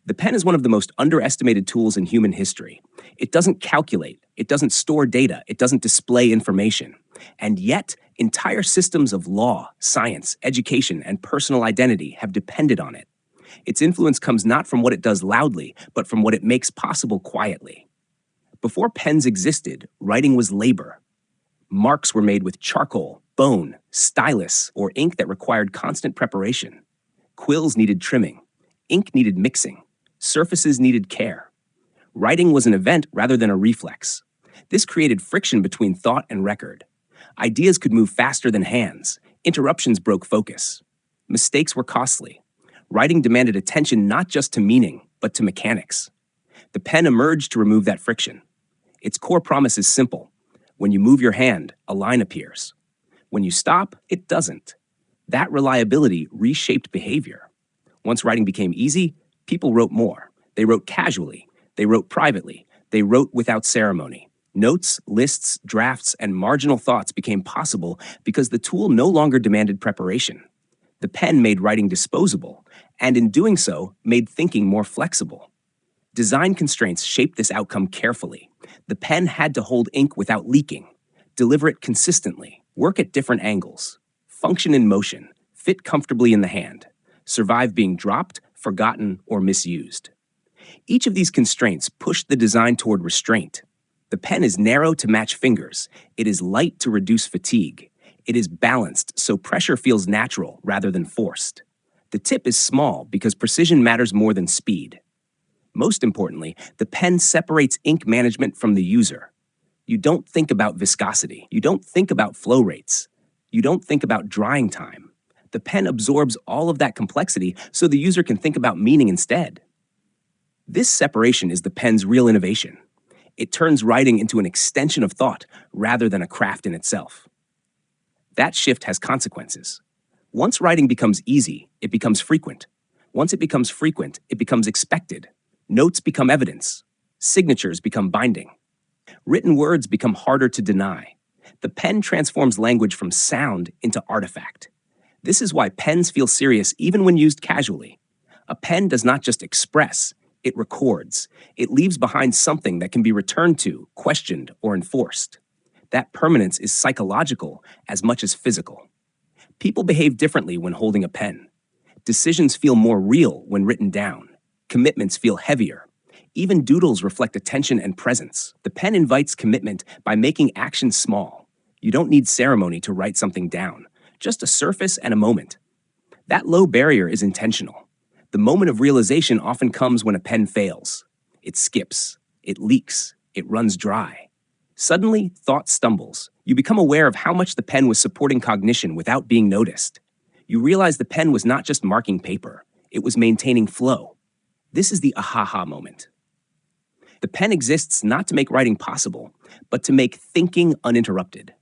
The pen is one of the most underestimated tools in human history. It doesn't calculate, it doesn't store data, it doesn't display information. And yet, entire systems of law, science, education, and personal identity have depended on it. Its influence comes not from what it does loudly, but from what it makes possible quietly. Before pens existed, writing was labor. Marks were made with charcoal, bone, stylus, or ink that required constant preparation. Quills needed trimming. Ink needed mixing. Surfaces needed care. Writing was an event rather than a reflex. This created friction between thought and record. Ideas could move faster than hands. Interruptions broke focus. Mistakes were costly. Writing demanded attention not just to meaning, but to mechanics. The pen emerged to remove that friction. Its core promise is simple. When you move your hand, a line appears. When you stop, it doesn't. That reliability reshaped behavior. Once writing became easy, people wrote more. They wrote casually. They wrote privately. They wrote without ceremony. Notes, lists, drafts, and marginal thoughts became possible because the tool no longer demanded preparation. The pen made writing disposable, and in doing so, made thinking more flexible. Design constraints shaped this outcome carefully. The pen had to hold ink without leaking, deliver it consistently, work at different angles, function in motion, fit comfortably in the hand, survive being dropped, forgotten, or misused. Each of these constraints pushed the design toward restraint. The pen is narrow to match fingers. It is light to reduce fatigue. It is balanced so pressure feels natural rather than forced. The tip is small because precision matters more than speed. Most importantly, the pen separates ink management from the user. You don't think about viscosity. You don't think about flow rates. You don't think about drying time. The pen absorbs all of that complexity so the user can think about meaning instead. This separation is the pen's real innovation. It turns writing into an extension of thought rather than a craft in itself. That shift has consequences. Once writing becomes easy, it becomes frequent. Once it becomes frequent, it becomes expected. Notes become evidence. Signatures become binding. Written words become harder to deny. The pen transforms language from sound into artifact. This is why pens feel serious even when used casually. A pen does not just express, it records. It leaves behind something that can be returned to, questioned, or enforced. That permanence is psychological as much as physical. People behave differently when holding a pen. Decisions feel more real when written down. Commitments feel heavier. Even doodles reflect attention and presence. The pen invites commitment by making action small. You don't need ceremony to write something down, just a surface and a moment. That low barrier is intentional. The moment of realization often comes when a pen fails. It skips, it leaks, it runs dry. Suddenly, thought stumbles. You become aware of how much the pen was supporting cognition without being noticed. You realize the pen was not just marking paper, it was maintaining flow. This is the aha moment. The pen exists not to make writing possible, but to make thinking uninterrupted.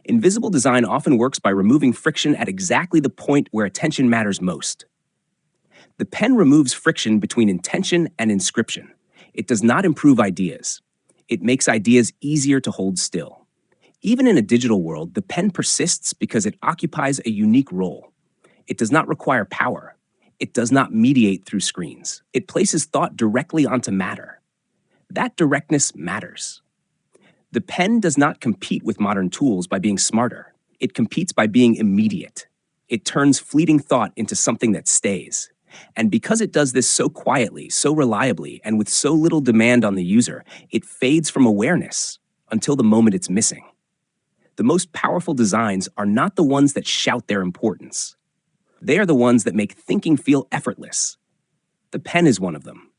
Invisible design often works by removing friction at exactly the point where attention matters most. The pen removes friction between intention and inscription. It does not improve ideas. It makes ideas easier to hold still. Even in a digital world, the pen persists because it occupies a unique role. It does not require power. It does not mediate through screens. It places thought directly onto matter. That directness matters. The pen does not compete with modern tools by being smarter. It competes by being immediate. It turns fleeting thought into something that stays. And because it does this so quietly, so reliably, and with so little demand on the user, it fades from awareness until the moment it's missing. The most powerful designs are not the ones that shout their importance. They are the ones that make thinking feel effortless. The pen is one of them.